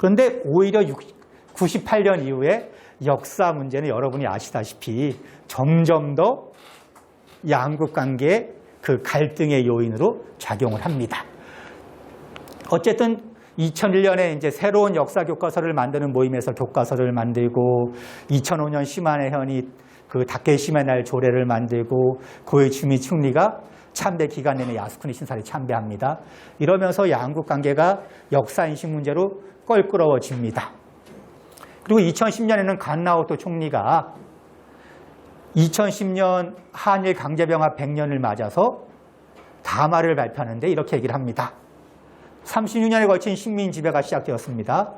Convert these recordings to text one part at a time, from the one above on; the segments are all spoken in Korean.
그런데 오히려 98년 이후에 역사 문제는 여러분이 아시다시피 점점 더 양국 관계의 그 갈등의 요인으로 작용을 합니다. 어쨌든 2001년에 이제 새로운 역사 교과서를 만드는 모임에서 교과서를 만들고 2005년 시마네 현이 그 다케시마 날 조례를 만들고 고이치미 총리가 참배 기간 내내 야스쿠니 신사를 참배합니다. 이러면서 양국 관계가 역사 인식 문제로 껄끄러워집니다. 그리고 2010년에는 간나오토 총리가 2010년 한일 강제병합 100년을 맞아서 담화를 발표하는데 이렇게 얘기를 합니다. 36년에 걸친 식민 지배가 시작되었습니다.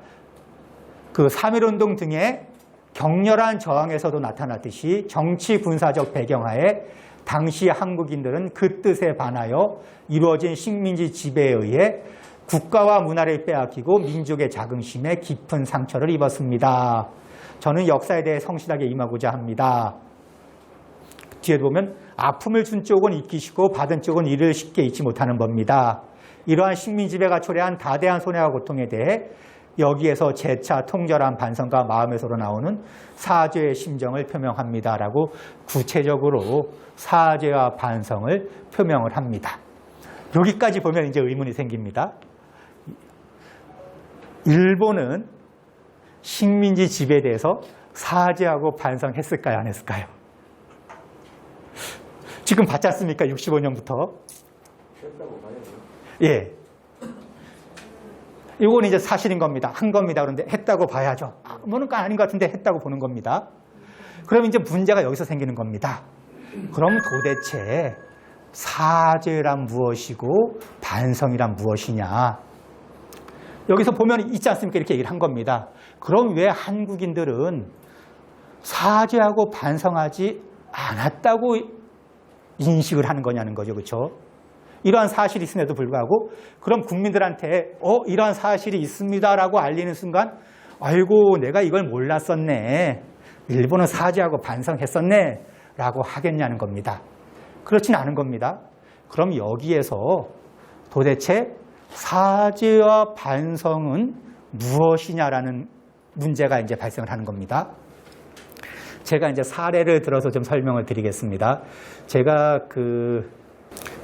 그 3.1운동 등의 격렬한 저항에서도 나타났듯이 정치 군사적 배경하에 당시 한국인들은 그 뜻에 반하여 이루어진 식민지 지배에 의해 국가와 문화를 빼앗기고 민족의 자긍심에 깊은 상처를 입었습니다. 저는 역사에 대해 성실하게 임하고자 합니다. 뒤에 보면 아픔을 준 쪽은 잊기시고 받은 쪽은 이를 쉽게 잊지 못하는 법입니다. 이러한 식민 지배가 초래한 다대한 손해와 고통에 대해 여기에서 재차 통절한 반성과 마음에서로 나오는 사죄의 심정을 표명합니다라고 구체적으로 사죄와 반성을 표명을 합니다. 여기까지 보면 이제 의문이 생깁니다. 일본은 식민지 지배에 대해서 사죄하고 반성했을까요? 안 했을까요? 지금 봤지 않습니까? 65년부터. 예. 이건 이제 사실인 겁니다. 한 겁니다. 그런데 했다고 봐야죠. 뭐는 아닌 것 같은데 했다고 보는 겁니다. 그럼 이제 문제가 여기서 생기는 겁니다. 그럼 도대체 사죄란 무엇이고 반성이란 무엇이냐. 여기서 보면 있지 않습니까? 이렇게 얘기를 한 겁니다. 그럼 왜 한국인들은 사죄하고 반성하지 않았다고 인식을 하는 거냐는 거죠. 그렇죠? 이러한 사실이 있음에도 불구하고 그럼 국민들한테 이러한 사실이 있습니다라고 알리는 순간 아이고 내가 이걸 몰랐었네. 일본은 사죄하고 반성했었네 라고 하겠냐는 겁니다. 그렇진 않은 겁니다. 그럼 여기에서 도대체 사죄와 반성은 무엇이냐라는 문제가 이제 발생을 하는 겁니다. 제가 이제 사례를 들어서 좀 설명을 드리겠습니다. 제가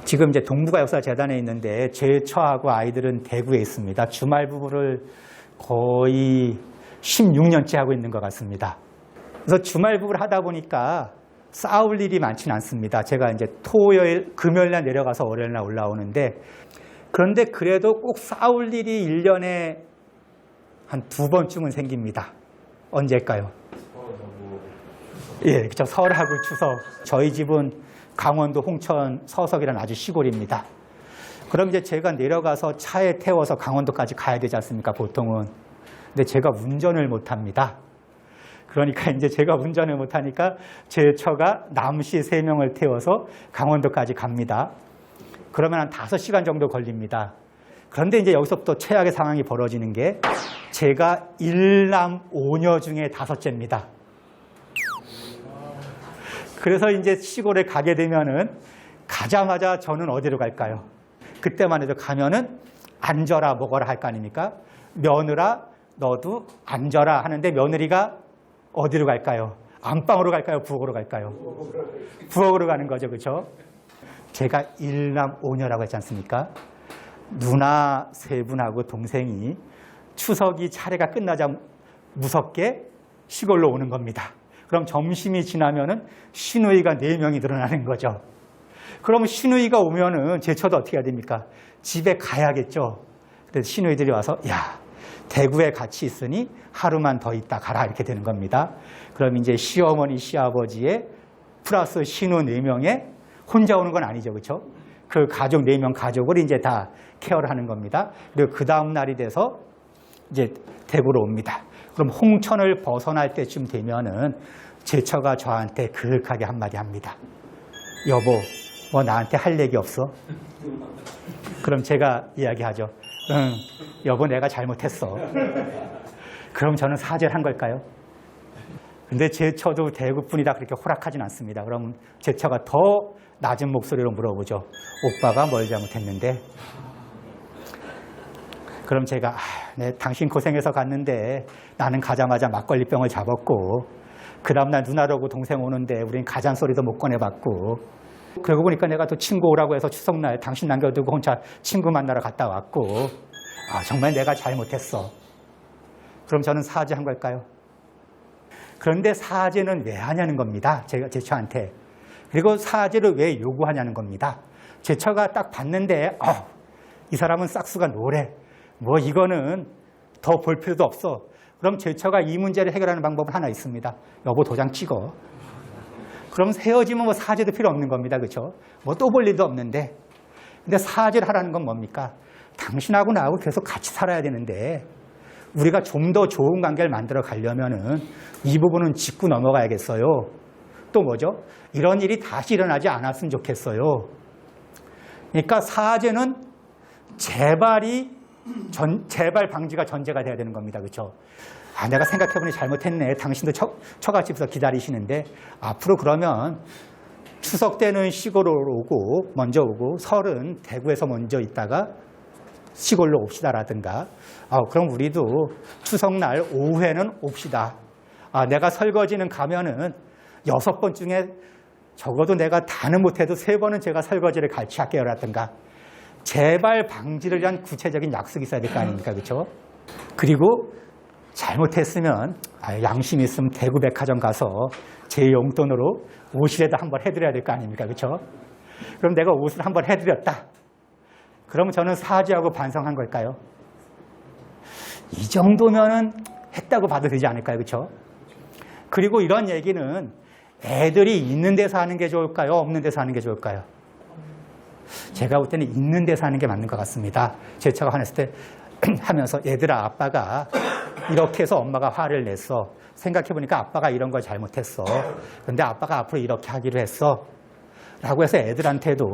지금 이제 동북아역사재단에 있는데 제 처하고 아이들은 대구에 있습니다. 주말 부부를 거의 16년째 하고 있는 것 같습니다. 그래서 주말 부부를 하다 보니까 싸울 일이 많지는 않습니다. 제가 이제 토요일, 금요일날 내려가서 월요일날 올라오는데 그런데 그래도 꼭 싸울 일이 1년에 한 2번쯤은 생깁니다. 언제일까요? 예, 그렇죠. 설하고 추석. 저희 집은 강원도 홍천 서석이라는 아주 시골입니다. 그럼 이제 제가 내려가서 차에 태워서 강원도까지 가야 되지 않습니까, 보통은. 근데 제가 운전을 못합니다. 그러니까 이제 제가 운전을 못하니까 제 처가 남씨 3명을 태워서 강원도까지 갑니다. 그러면 한 5시간 정도 걸립니다. 그런데 이제 여기서부터 최악의 상황이 벌어지는 게 제가 1남 5녀 중에 5째입니다. 그래서 이제 시골에 가게 되면은 가자마자 저는 어디로 갈까요? 그때만 해도 가면은 앉아라 먹어라 할 거 아닙니까? 며느라 너도 앉아라 하는데 며느리가 어디로 갈까요? 안방으로 갈까요? 부엌으로 갈까요? 부엌으로 가는 거죠. 그렇죠? 제가 1남 5녀라고 했지 않습니까? 누나 3분하고 동생이 추석이 차례가 끝나자 무섭게 시골로 오는 겁니다. 그럼 점심이 지나면은 시누이가 4명이 늘어나는 거죠. 그럼 시누이가 오면은 제 처도 어떻게 해야 됩니까? 집에 가야겠죠. 그래서 시누이들이 와서 야, 대구에 같이 있으니 하루만 더 있다 가라 이렇게 되는 겁니다. 그럼 이제 시어머니, 시아버지의 플러스 시누 4명에 혼자 오는 건 아니죠. 그렇죠? 그 가족 4명 가족을 이제 다 케어를 하는 겁니다. 그리고 그 다음 날이 돼서 이제 대구로 옵니다. 그럼 홍천을 벗어날 때쯤 되면은 제 처가 저한테 그윽하게 한마디 합니다. 여보, 뭐 나한테 할 얘기 없어? 그럼 제가 이야기하죠. 응, 여보 내가 잘못했어. 그럼 저는 사죄를 한 걸까요? 근데 제 처도 대구뿐이다 그렇게 호락하진 않습니다. 그럼 제 처가 더 낮은 목소리로 물어보죠. 오빠가 뭘 잘못했는데? 그럼 제가 네, 당신 고생해서 갔는데 나는 가자마자 막걸리병을 잡았고 그 다음날 누나를 오고 동생 오는데 우린 가잔소리도 못 꺼내봤고 그러고 보니까 내가 또 친구 오라고 해서 추석날 당신 남겨두고 혼자 친구 만나러 갔다 왔고 정말 내가 잘못했어. 그럼 저는 사죄한 걸까요? 그런데 사죄는 왜 하냐는 겁니다. 제 처한테. 그리고 사죄를 왜 요구하냐는 겁니다. 제 처가 딱 봤는데 이 사람은 싹수가 노래. 뭐 이거는 더 볼 필요도 없어. 그럼 제 처가 이 문제를 해결하는 방법은 하나 있습니다. 여보 도장 찍어. 그럼 헤어지면 뭐 사죄도 필요 없는 겁니다. 그렇죠? 뭐 또 볼 일도 없는데. 근데 사죄를 하라는 건 뭡니까? 당신하고 나하고 계속 같이 살아야 되는데 우리가 좀 더 좋은 관계를 만들어 가려면은 이 부분은 짚고 넘어가야겠어요. 또 뭐죠? 이런 일이 다시 일어나지 않았으면 좋겠어요. 그러니까 사죄는 재발 방지가 전제가 돼야 되는 겁니다. 그렇죠? 내가 생각해보니 잘못했네. 당신도 처갓집에서 기다리시는데 앞으로 그러면 추석 때는 시골로 먼저 오고 설은 대구에서 먼저 있다가 시골로 옵시다라든가 그럼 우리도 추석날 오후에는 옵시다. 내가 설거지는 가면은 6번 중에 적어도 내가 다는 못해도 3번은 제가 설거지를 같이 할게요라든가 재발 방지를 위한 구체적인 약속이 있어야 될 거 아닙니까? 그렇죠? 그리고 잘못했으면 양심 있으면 대구 백화점 가서 제 용돈으로 옷이라도 한번 해드려야 될 거 아닙니까? 그렇죠? 그럼 내가 옷을 한번 해드렸다. 그러면 저는 사죄하고 반성한 걸까요? 이 정도면은 했다고 봐도 되지 않을까요? 그렇죠? 그리고 이런 얘기는 애들이 있는 데서 하는 게 좋을까요? 없는 데서 하는 게 좋을까요? 제가 볼 때는 있는 데서 하는 게 맞는 것 같습니다. 제 처가 화냈을 때 하면서 얘들아 아빠가 이렇게 해서 엄마가 화를 냈어. 생각해보니까 아빠가 이런 걸 잘못했어. 근데 아빠가 앞으로 이렇게 하기로 했어. 라고 해서 애들한테도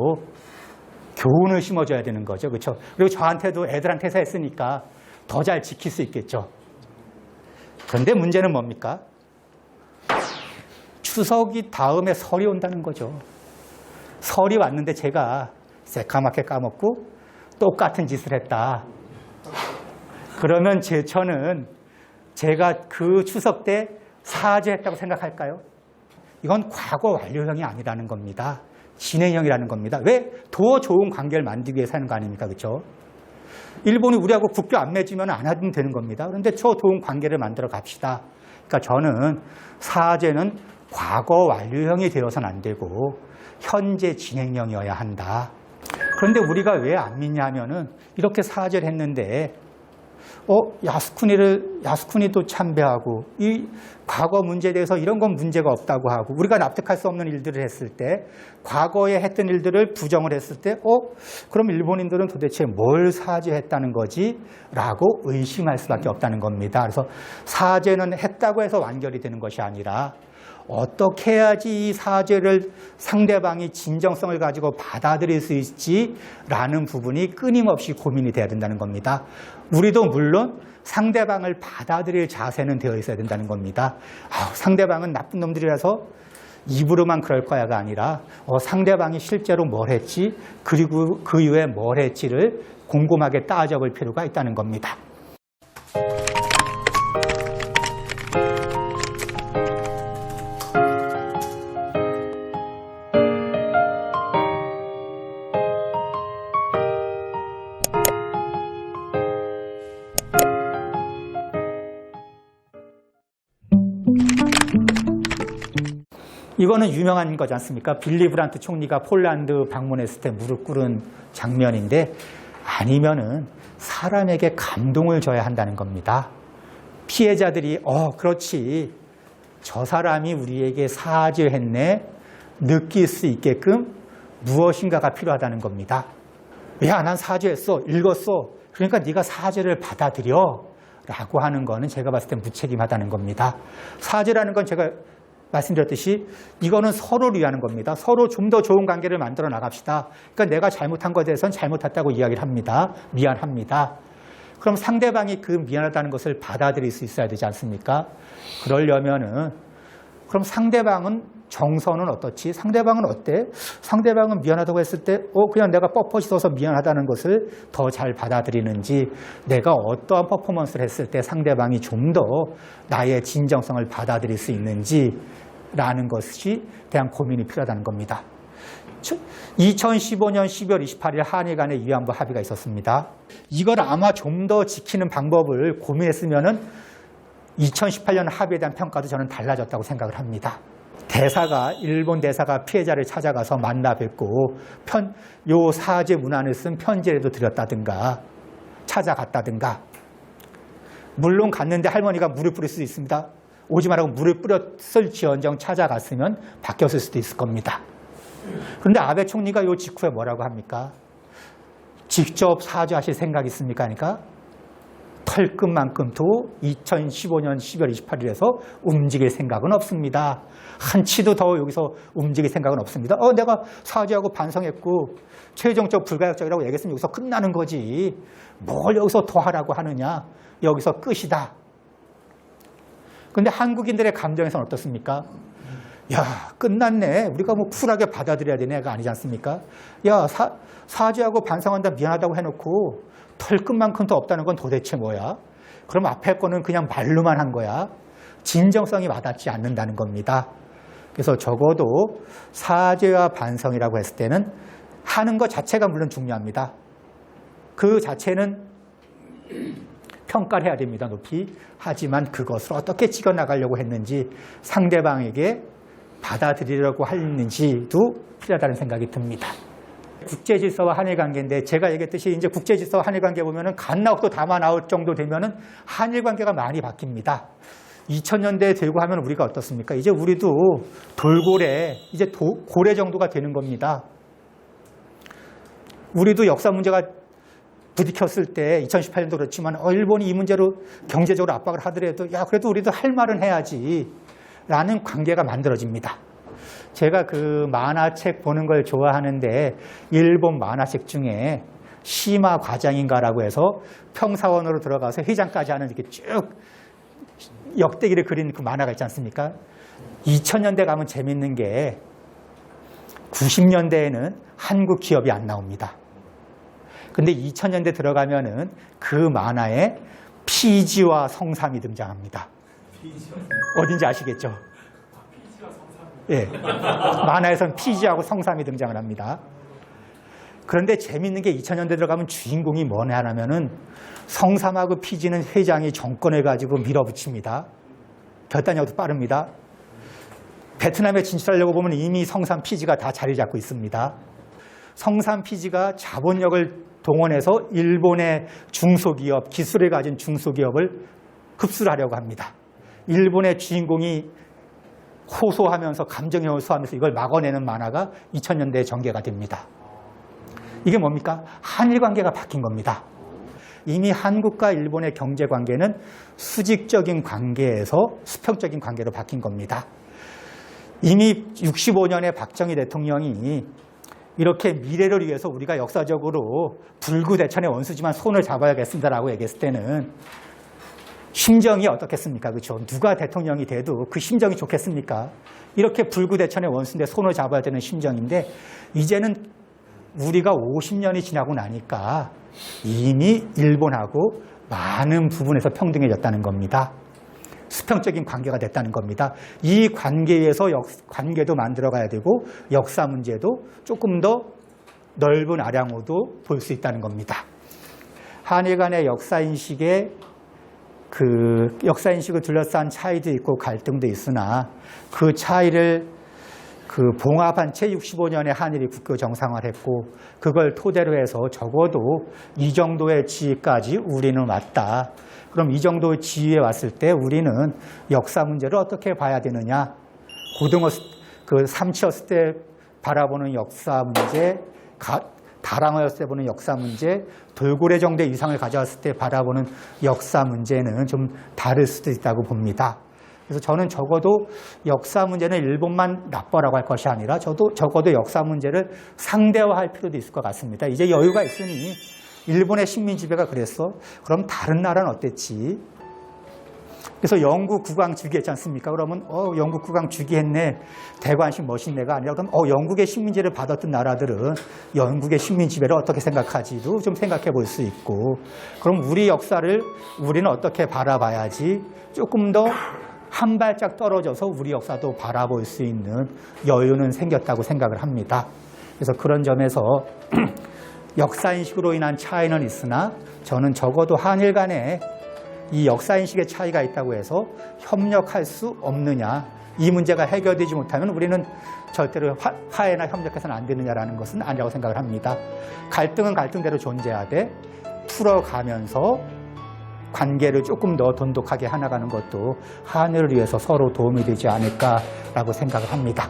교훈을 심어줘야 되는 거죠. 그렇죠? 그리고 저한테도 애들한테서 했으니까 더 잘 지킬 수 있겠죠. 그런데 문제는 뭡니까? 추석이 다음에 설이 온다는 거죠. 설이 왔는데 제가 새까맣게 까먹고 똑같은 짓을 했다. 그러면 제 처는 제가 그 추석 때 사죄했다고 생각할까요? 이건 과거 완료형이 아니라는 겁니다. 진행형이라는 겁니다. 왜? 더 좋은 관계를 만들기 위해서 하는 거 아닙니까? 그렇죠? 일본이 우리하고 국교 안 맺으면 안 하면 되는 겁니다. 그런데 더 좋은 관계를 만들어 갑시다. 그러니까 저는 사죄는 과거 완료형이 되어서는 안 되고 현재 진행형이어야 한다. 그런데 우리가 왜 안 믿냐 하면은 이렇게 사죄를 했는데 야스쿠니도 참배하고 이 과거 문제에 대해서 이런 건 문제가 없다고 하고 우리가 납득할 수 없는 일들을 했을 때 과거에 했던 일들을 부정을 했을 때 그럼 일본인들은 도대체 뭘 사죄했다는 거지? 라고 의심할 수밖에 없다는 겁니다. 그래서 사죄는 했다고 해서 완결이 되는 것이 아니라 어떻게 해야지 이 사죄를 상대방이 진정성을 가지고 받아들일 수 있지라는 부분이 끊임없이 고민이 돼야 된다는 겁니다. 우리도 물론 상대방을 받아들일 자세는 되어 있어야 된다는 겁니다. 상대방은 나쁜 놈들이라서 입으로만 그럴 거야가 아니라 상대방이 실제로 뭘 했지 그리고 그 이후에 뭘 했지를 곰곰하게 따져볼 필요가 있다는 겁니다. 이거는 유명한 거지 않습니까? 빌리 브란트 총리가 폴란드 방문했을 때 무릎 꿇은 장면인데 아니면은 사람에게 감동을 줘야 한다는 겁니다. 피해자들이 그렇지 저 사람이 우리에게 사죄했네 느낄 수 있게끔 무엇인가가 필요하다는 겁니다. 야, 난 사죄했어. 읽었어. 그러니까 네가 사죄를 받아들여 라고 하는 거는 제가 봤을 때 무책임하다는 겁니다. 사죄라는 건 제가 말씀드렸듯이 이거는 서로를 위하는 겁니다. 서로 좀 더 좋은 관계를 만들어 나갑시다. 그러니까 내가 잘못한 것에 대해서는 잘못했다고 이야기를 합니다. 미안합니다. 그럼 상대방이 그 미안하다는 것을 받아들일 수 있어야 되지 않습니까? 그러려면은 그럼 상대방은 정서는 어떻지? 상대방은 어때? 상대방은 미안하다고 했을 때 그냥 내가 뻣뻣이 서서 미안하다는 것을 더 잘 받아들이는지, 내가 어떠한 퍼포먼스를 했을 때 상대방이 좀 더 나의 진정성을 받아들일 수 있는지라는 것이 대한 고민이 필요하다는 겁니다. 2015년 12월 28일 한일 간의 위안부 합의가 있었습니다. 이걸 아마 좀 더 지키는 방법을 고민했으면은 2018년 합의에 대한 평가도 저는 달라졌다고 생각을 합니다. 일본 대사가 피해자를 찾아가서 만나 뵙고 요 사죄 문안을 쓴 편지라도 드렸다든가 찾아갔다든가, 물론 갔는데 할머니가 물을 뿌릴 수도 있습니다. 오지 말라고 물을 뿌렸을지언정 찾아갔으면 바뀌었을 수도 있을 겁니다. 그런데 아베 총리가 요 직후에 뭐라고 합니까? 직접 사죄하실 생각이 있습니까? 하니까 털끝만큼도 2015년 12월 28일에서 움직일 생각은 없습니다. 한치도 더 여기서 움직일 생각은 없습니다. 내가 사죄하고 반성했고 최종적 불가역적이라고 얘기했으면 여기서 끝나는 거지. 뭘 여기서 더 하라고 하느냐. 여기서 끝이다. 그런데 한국인들의 감정에서는 어떻습니까? 야, 끝났네. 우리가 뭐 쿨하게 받아들여야 되네가 아니지 않습니까? 야, 사죄하고 반성한다, 미안하다고 해놓고 털끝만큼도 없다는 건 도대체 뭐야? 그럼 앞에 거는 그냥 말로만 한 거야. 진정성이 와닿지 않는다는 겁니다. 그래서 적어도 사죄와 반성이라고 했을 때는 하는 것 자체가 물론 중요합니다. 그 자체는 평가를 해야 됩니다, 높이. 하지만 그것을 어떻게 찍어나가려고 했는지, 상대방에게 받아들이려고 했는지도 필요하다는 생각이 듭니다. 국제질서와 한일관계인데, 제가 얘기했듯이 이제 국제질서와 한일관계 보면은 갓 나오고 담아 나올 정도 되면은 한일관계가 많이 바뀝니다. 2000년대에 되고 하면 우리가 어떻습니까? 이제 우리도 돌고래, 이제 고래 정도가 되는 겁니다. 우리도 역사 문제가 부딪혔을 때 2018년도 그렇지만 일본이 이 문제로 경제적으로 압박을 하더라도 그래도 우리도 할 말은 해야지 라는 관계가 만들어집니다. 제가 그 만화책 보는 걸 좋아하는데 일본 만화책 중에 시마 과장인가라고 해서 평사원으로 들어가서 회장까지 하는 이렇게 쭉 역대기를 그린 그 만화가 있지 않습니까? 2000년대 가면 재밌는 게 90년대에는 한국 기업이 안 나옵니다. 근데 2000년대 들어가면은 그 만화에 피지와 성삼이 등장합니다. 어딘지 아시겠죠? 예. 만화에선 피지하고 성삼이 등장을 합니다. 그런데 재밌는 게 2000년대 들어가면 주인공이 뭐냐 하면은 성삼하고 피지는 회장이 정권을 가지고 밀어붙입니다. 결단력도 빠릅니다. 베트남에 진출하려고 보면 이미 성삼 피지가 다 자리 잡고 있습니다. 성삼 피지가 자본력을 동원해서 일본의 중소기업, 기술을 가진 중소기업을 흡수를 하려고 합니다. 일본의 주인공이 호소하면서 감정에 호소하면서 이걸 막아내는 만화가 2000년대에 전개가 됩니다. 이게 뭡니까? 한일 관계가 바뀐 겁니다. 이미 한국과 일본의 경제 관계는 수직적인 관계에서 수평적인 관계로 바뀐 겁니다. 이미 65년에 박정희 대통령이 이렇게 미래를 위해서 우리가 역사적으로 불구대천의 원수지만 손을 잡아야겠습니다라고 얘기했을 때는 심정이 어떻겠습니까? 그렇죠? 누가 대통령이 돼도 그 심정이 좋겠습니까? 이렇게 불구대천의 원수인데 손을 잡아야 되는 심정인데, 이제는 우리가 50년이 지나고 나니까 이미 일본하고 많은 부분에서 평등해졌다는 겁니다. 수평적인 관계가 됐다는 겁니다. 이 관계에서 관계도 만들어가야 되고 역사 문제도 조금 더 넓은 아량으로 볼 수 있다는 겁니다. 한일 간의 역사인식을 둘러싼 차이도 있고 갈등도 있으나 그 차이를 봉합한 채 65년에 한일이 국교 정상화를 했고, 그걸 토대로 해서 적어도 이 정도의 지위까지 우리는 왔다. 그럼 이 정도의 지위에 왔을 때 우리는 역사 문제를 어떻게 봐야 되느냐? 삼치였을 때 바라보는 역사 문제, 다랑어였을 때 보는 역사 문제, 돌고래 정도 이상을 가져왔을 때 바라보는 역사 문제는 좀 다를 수도 있다고 봅니다. 그래서 저는 적어도 역사 문제는 일본만 나빠라고 할 것이 아니라 적어도 역사 문제를 상대화할 필요도 있을 것 같습니다. 이제 여유가 있으니 일본의 식민 지배가 그랬어. 그럼 다른 나라는 어땠지? 그래서 영국 국왕 즉위했지 않습니까? 그러면 영국 국왕 즉위했네, 대관식 멋있네가 아니라 그럼 영국의 식민지를 받았던 나라들은 영국의 식민 지배를 어떻게 생각하지도 좀 생각해 볼 수 있고, 그럼 우리 역사를 우리는 어떻게 바라봐야지 조금 더 한 발짝 떨어져서 우리 역사도 바라볼 수 있는 여유는 생겼다고 생각을 합니다. 그래서 그런 점에서 역사인식으로 인한 차이는 있으나 저는 적어도 한일 간에 이 역사인식의 차이가 있다고 해서 협력할 수 없느냐, 이 문제가 해결되지 못하면 우리는 절대로 화해나 협력해서는 안 되느냐라는 것은 아니라고 생각을 합니다. 갈등은 갈등대로 존재하되 풀어가면서 관계를 조금 더 돈독하게 해나가는 것도 한일을 위해서 서로 도움이 되지 않을까라고 생각을 합니다.